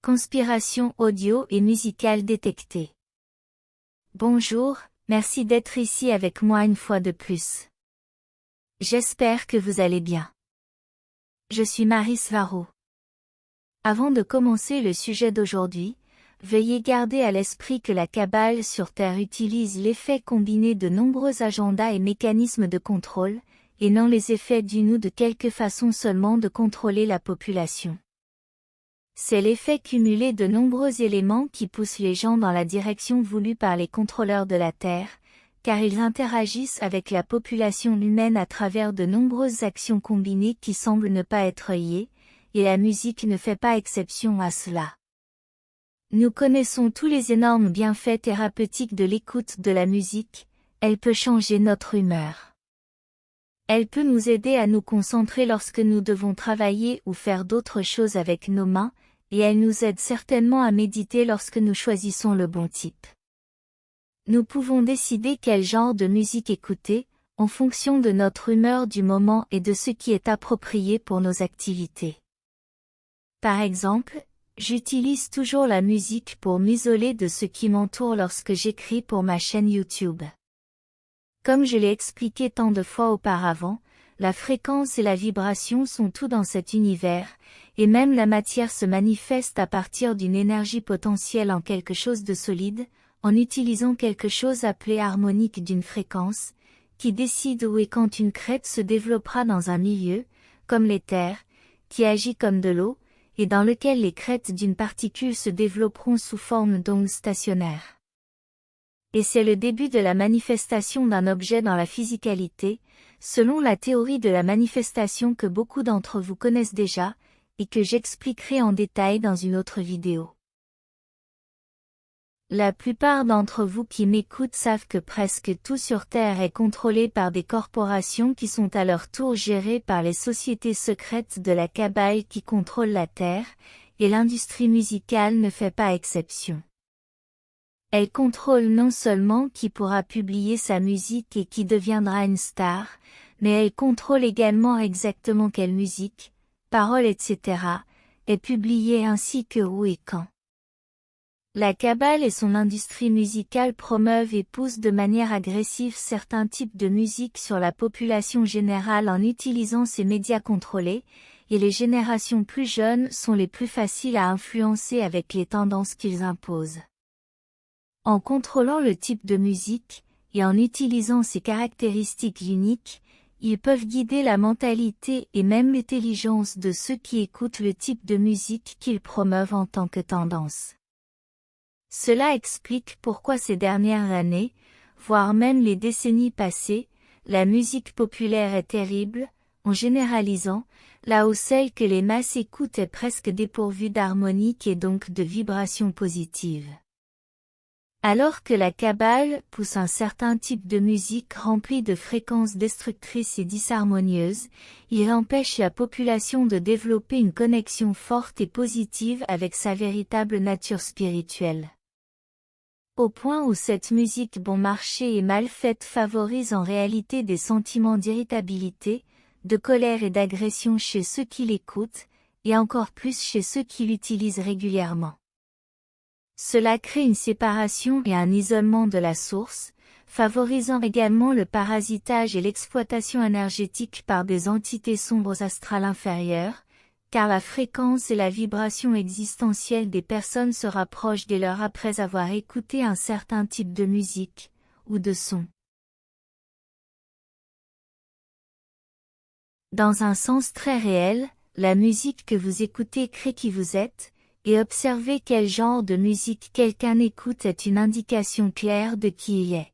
Conspiration audio et musicale détectée. Bonjour, merci d'être ici avec moi une fois de plus. J'espère que vous allez bien. Je suis Maris Varro. Avant de commencer le sujet d'aujourd'hui, veuillez garder à l'esprit que la cabale sur Terre utilise l'effet combiné de nombreux agendas et mécanismes de contrôle, et non les effets d'une ou de quelque façon seulement de contrôler la population. C'est l'effet cumulé de nombreux éléments qui poussent les gens dans la direction voulue par les contrôleurs de la Terre, car ils interagissent avec la population humaine à travers de nombreuses actions combinées qui semblent ne pas être liées, et la musique ne fait pas exception à cela. Nous connaissons tous les énormes bienfaits thérapeutiques de l'écoute de la musique, elle peut changer notre humeur. Elle peut nous aider à nous concentrer lorsque nous devons travailler ou faire d'autres choses avec nos mains, et elle nous aide certainement à méditer lorsque nous choisissons le bon type. Nous pouvons décider quel genre de musique écouter, en fonction de notre humeur du moment et de ce qui est approprié pour nos activités. Par exemple, j'utilise toujours la musique pour m'isoler de ce qui m'entoure lorsque j'écris pour ma chaîne YouTube. Comme je l'ai expliqué tant de fois auparavant, la fréquence et la vibration sont tout dans cet univers, et même la matière se manifeste à partir d'une énergie potentielle en quelque chose de solide, en utilisant quelque chose appelé harmonique d'une fréquence, qui décide où et quand une crête se développera dans un milieu, comme l'éther, qui agit comme de l'eau, et dans lequel les crêtes d'une particule se développeront sous forme d'ondes stationnaires. Et c'est le début de la manifestation d'un objet dans la physicalité, selon la théorie de la manifestation que beaucoup d'entre vous connaissent déjà, et que j'expliquerai en détail dans une autre vidéo. La plupart d'entre vous qui m'écoutent savent que presque tout sur Terre est contrôlé par des corporations qui sont à leur tour gérées par les sociétés secrètes de la cabale qui contrôlent la Terre, et l'industrie musicale ne fait pas exception. Elle contrôle non seulement qui pourra publier sa musique et qui deviendra une star, mais elle contrôle également exactement quelle musique, paroles etc., est publiée ainsi que où et quand. La cabale et son industrie musicale promeuvent et poussent de manière agressive certains types de musique sur la population générale en utilisant ces médias contrôlés, et les générations plus jeunes sont les plus faciles à influencer avec les tendances qu'ils imposent. En contrôlant le type de musique, et en utilisant ses caractéristiques uniques, ils peuvent guider la mentalité et même l'intelligence de ceux qui écoutent le type de musique qu'ils promeuvent en tant que tendance. Cela explique pourquoi ces dernières années, voire même les décennies passées, la musique populaire est terrible, en généralisant, là où celle que les masses écoutent est presque dépourvue d'harmonique et donc de vibrations positives. Alors que la cabale pousse un certain type de musique remplie de fréquences destructrices et disharmonieuses, il empêche la population de développer une connexion forte et positive avec sa véritable nature spirituelle. Au point où cette musique bon marché et mal faite favorise en réalité des sentiments d'irritabilité, de colère et d'agression chez ceux qui l'écoutent, et encore plus chez ceux qui l'utilisent régulièrement. Cela crée une séparation et un isolement de la source, favorisant également le parasitage et l'exploitation énergétique par des entités sombres astrales inférieures, car la fréquence et la vibration existentielle des personnes se rapprochent dès lors après avoir écouté un certain type de musique, ou de son. Dans un sens très réel, la musique que vous écoutez crée qui vous êtes, et observer quel genre de musique quelqu'un écoute est une indication claire de qui il est.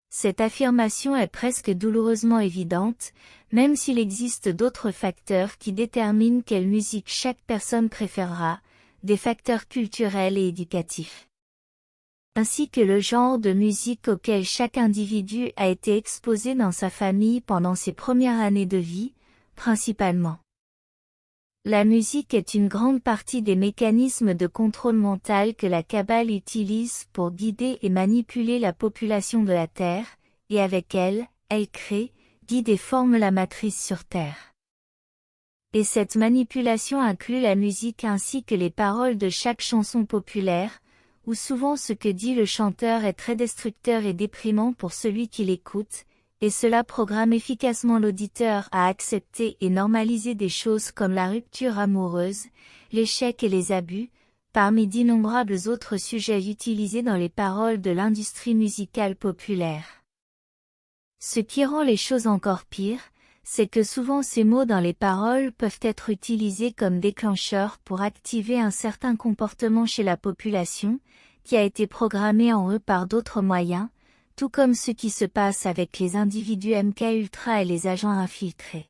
Cette affirmation est presque douloureusement évidente, même s'il existe d'autres facteurs qui déterminent quelle musique chaque personne préférera, des facteurs culturels et éducatifs. Ainsi que le genre de musique auquel chaque individu a été exposé dans sa famille pendant ses premières années de vie, principalement. La musique est une grande partie des mécanismes de contrôle mental que la cabale utilise pour guider et manipuler la population de la Terre, et avec elle, elle crée, guide et forme la matrice sur Terre. Et cette manipulation inclut la musique ainsi que les paroles de chaque chanson populaire, où souvent ce que dit le chanteur est très destructeur et déprimant pour celui qui l'écoute, et cela programme efficacement l'auditeur à accepter et normaliser des choses comme la rupture amoureuse, l'échec et les abus, parmi d'innombrables autres sujets utilisés dans les paroles de l'industrie musicale populaire. Ce qui rend les choses encore pires, c'est que souvent ces mots dans les paroles peuvent être utilisés comme déclencheurs pour activer un certain comportement chez la population, qui a été programmé en eux par d'autres moyens, tout comme ce qui se passe avec les individus MKUltra et les agents infiltrés.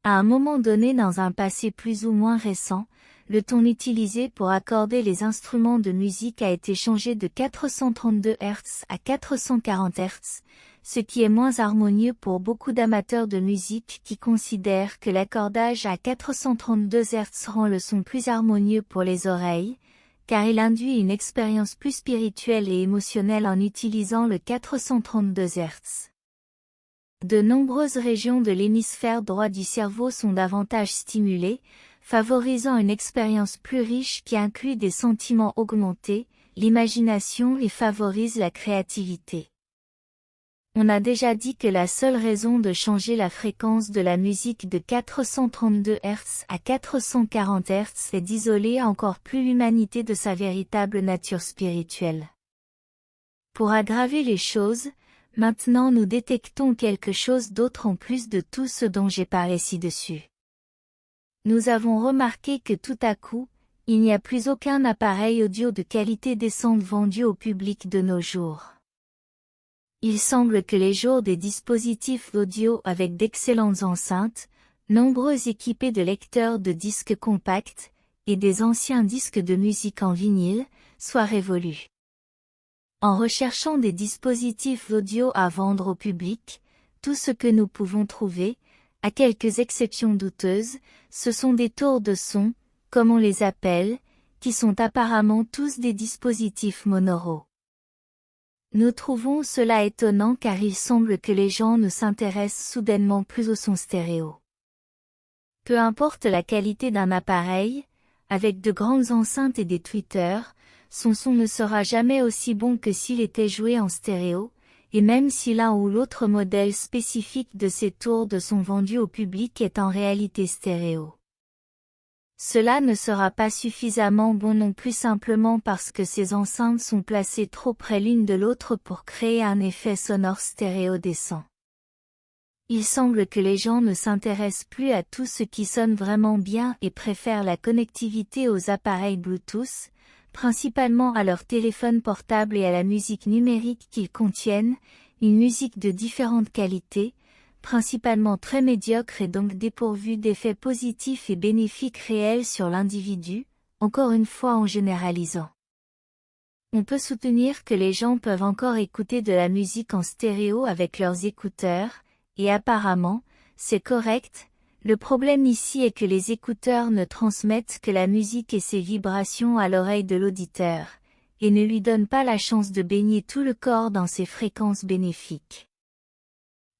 À un moment donné dans un passé plus ou moins récent, le ton utilisé pour accorder les instruments de musique a été changé de 432 Hz à 440 Hz, ce qui est moins harmonieux pour beaucoup d'amateurs de musique qui considèrent que l'accordage à 432 Hz rend le son plus harmonieux pour les oreilles, car il induit une expérience plus spirituelle et émotionnelle en utilisant le 432 Hz. De nombreuses régions de l'hémisphère droit du cerveau sont davantage stimulées, favorisant une expérience plus riche qui inclut des sentiments augmentés, l'imagination et favorise la créativité. On a déjà dit que la seule raison de changer la fréquence de la musique de 432 Hz à 440 Hz est d'isoler encore plus l'humanité de sa véritable nature spirituelle. Pour aggraver les choses, maintenant nous détectons quelque chose d'autre en plus de tout ce dont j'ai parlé ci-dessus. Nous avons remarqué que tout à coup, il n'y a plus aucun appareil audio de qualité décente vendu au public de nos jours. Il semble que les jours des dispositifs audio avec d'excellentes enceintes, nombreux équipés de lecteurs de disques compacts, et des anciens disques de musique en vinyle, soient révolus. En recherchant des dispositifs audio à vendre au public, tout ce que nous pouvons trouver, à quelques exceptions douteuses, ce sont des tours de son, comme on les appelle, qui sont apparemment tous des dispositifs monoros. Nous trouvons cela étonnant car il semble que les gens ne s'intéressent soudainement plus au son stéréo. Peu importe la qualité d'un appareil, avec de grandes enceintes et des tweeters, son son ne sera jamais aussi bon que s'il était joué en stéréo, et même si l'un ou l'autre modèle spécifique de ces tours de son vendu au public est en réalité stéréo. Cela ne sera pas suffisamment bon non plus simplement parce que ces enceintes sont placées trop près l'une de l'autre pour créer un effet sonore stéréo décent. Il semble que les gens ne s'intéressent plus à tout ce qui sonne vraiment bien et préfèrent la connectivité aux appareils Bluetooth, principalement à leur téléphone portable et à la musique numérique qu'ils contiennent, une musique de différentes qualités, principalement très médiocre et donc dépourvu d'effets positifs et bénéfiques réels sur l'individu, encore une fois en généralisant. On peut soutenir que les gens peuvent encore écouter de la musique en stéréo avec leurs écouteurs, et apparemment, c'est correct. Le problème ici est que les écouteurs ne transmettent que la musique et ses vibrations à l'oreille de l'auditeur, et ne lui donnent pas la chance de baigner tout le corps dans ces fréquences bénéfiques.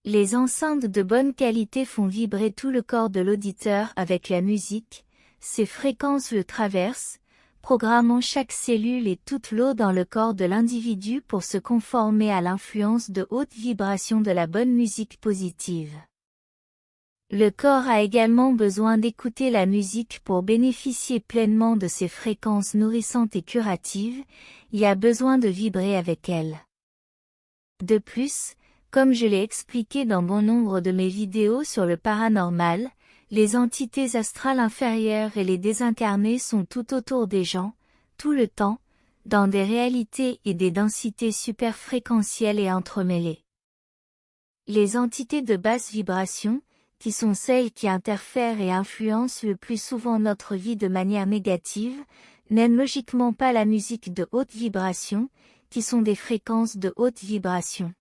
Les enceintes de bonne qualité font vibrer tout le corps de l'auditeur avec la musique, ces fréquences le traversent, programmant chaque cellule et toute l'eau dans le corps de l'individu pour se conformer à l'influence de haute vibration de la bonne musique positive. Le corps a également besoin d'écouter la musique pour bénéficier pleinement de ces fréquences nourrissantes et curatives, il a besoin de vibrer avec elles. De plus, comme je l'ai expliqué dans bon nombre de mes vidéos sur le paranormal, les entités astrales inférieures et les désincarnés sont tout autour des gens, tout le temps, dans des réalités et des densités superfréquentielles et entremêlées. Les entités de basse vibration, qui sont celles qui interfèrent et influencent le plus souvent notre vie de manière négative, n'aiment logiquement pas la musique de haute vibration, qui sont des fréquences de haute vibration.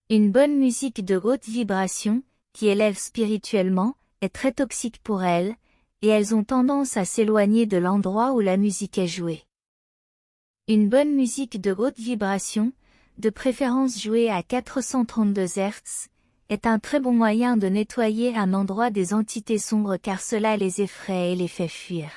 Une bonne musique de haute vibration, qui élève spirituellement, est très toxique pour elles, et elles ont tendance à s'éloigner de l'endroit où la musique est jouée. Une bonne musique de haute vibration, de préférence jouée à 432 Hz, est un très bon moyen de nettoyer un endroit des entités sombres car cela les effraie et les fait fuir.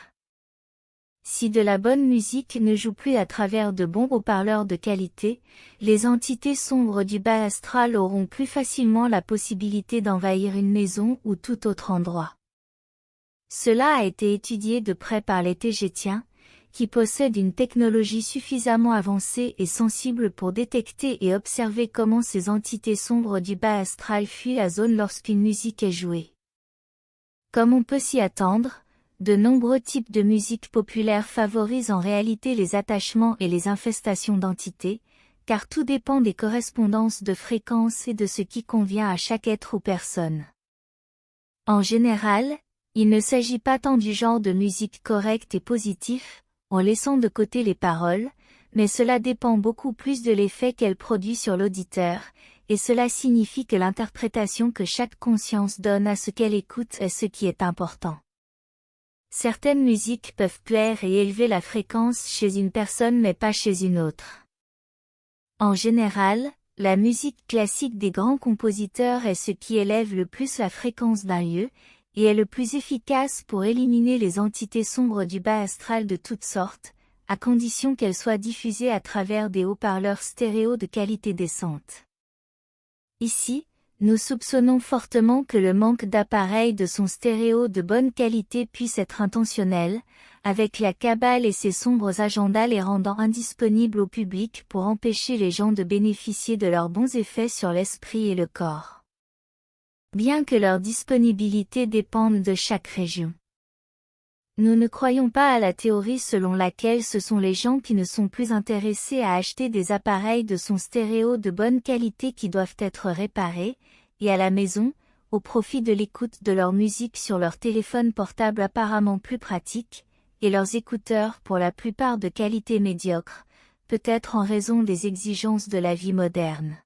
Si de la bonne musique ne joue plus à travers de bons haut-parleurs de qualité, les entités sombres du bas astral auront plus facilement la possibilité d'envahir une maison ou tout autre endroit. Cela a été étudié de près par les Taygétiens, qui possèdent une technologie suffisamment avancée et sensible pour détecter et observer comment ces entités sombres du bas astral fuient la zone lorsqu'une musique est jouée. Comme on peut s'y attendre, de nombreux types de musique populaire favorisent en réalité les attachements et les infestations d'entités, car tout dépend des correspondances de fréquences et de ce qui convient à chaque être ou personne. En général, il ne s'agit pas tant du genre de musique correcte et positif, en laissant de côté les paroles, mais cela dépend beaucoup plus de l'effet qu'elle produit sur l'auditeur, et cela signifie que l'interprétation que chaque conscience donne à ce qu'elle écoute est ce qui est important. Certaines musiques peuvent plaire et élever la fréquence chez une personne mais pas chez une autre. En général, la musique classique des grands compositeurs est ce qui élève le plus la fréquence d'un lieu, et est le plus efficace pour éliminer les entités sombres du bas astral de toutes sortes, à condition qu'elles soient diffusées à travers des haut-parleurs stéréo de qualité décente. Ici, nous soupçonnons fortement que le manque d'appareils de son stéréo de bonne qualité puisse être intentionnel, avec la cabale et ses sombres agendas les rendant indisponibles au public pour empêcher les gens de bénéficier de leurs bons effets sur l'esprit et le corps. Bien que leur disponibilité dépende de chaque région. Nous ne croyons pas à la théorie selon laquelle ce sont les gens qui ne sont plus intéressés à acheter des appareils de son stéréo de bonne qualité qui doivent être réparés, et à la maison, au profit de l'écoute de leur musique sur leur téléphone portable apparemment plus pratique, et leurs écouteurs pour la plupart de qualité médiocre, peut-être en raison des exigences de la vie moderne.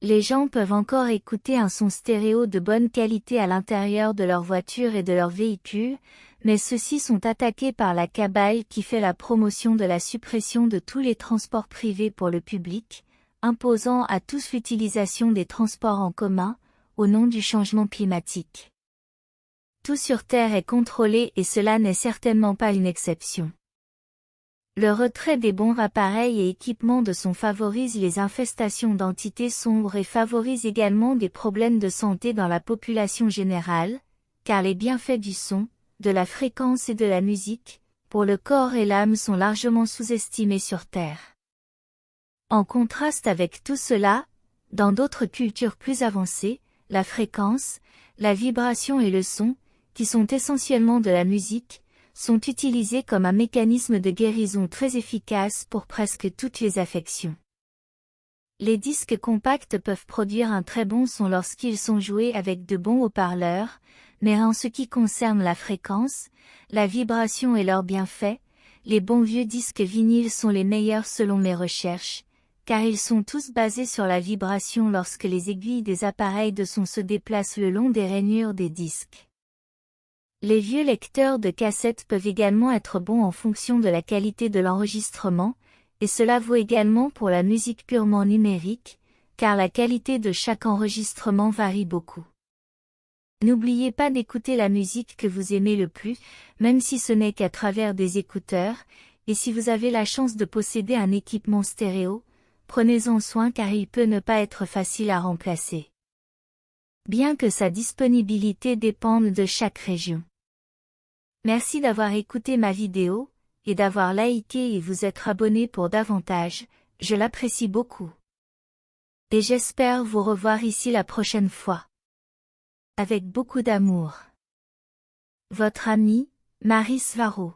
Les gens peuvent encore écouter un son stéréo de bonne qualité à l'intérieur de leur voiture et de leur véhicule, mais ceux-ci sont attaqués par la cabale qui fait la promotion de la suppression de tous les transports privés pour le public, imposant à tous l'utilisation des transports en commun, au nom du changement climatique. Tout sur Terre est contrôlé et cela n'est certainement pas une exception. Le retrait des bons appareils et équipements de son favorise les infestations d'entités sombres et favorise également des problèmes de santé dans la population générale, car les bienfaits du son, de la fréquence et de la musique, pour le corps et l'âme sont largement sous-estimés sur Terre. En contraste avec tout cela, dans d'autres cultures plus avancées, la fréquence, la vibration et le son, qui sont essentiellement de la musique, sont utilisés comme un mécanisme de guérison très efficace pour presque toutes les affections. Les disques compacts peuvent produire un très bon son lorsqu'ils sont joués avec de bons haut-parleurs, mais en ce qui concerne la fréquence, la vibration et leurs bienfaits, les bons vieux disques vinyles sont les meilleurs selon mes recherches, car ils sont tous basés sur la vibration lorsque les aiguilles des appareils de son se déplacent le long des rainures des disques. Les vieux lecteurs de cassettes peuvent également être bons en fonction de la qualité de l'enregistrement, et cela vaut également pour la musique purement numérique, car la qualité de chaque enregistrement varie beaucoup. N'oubliez pas d'écouter la musique que vous aimez le plus, même si ce n'est qu'à travers des écouteurs, et si vous avez la chance de posséder un équipement stéréo, prenez-en soin car il peut ne pas être facile à remplacer. Bien que sa disponibilité dépende de chaque région. Merci d'avoir écouté ma vidéo, et d'avoir liké et vous être abonné pour davantage, je l'apprécie beaucoup. Et j'espère vous revoir ici la prochaine fois. Avec beaucoup d'amour. Votre amie, Marie Svaro.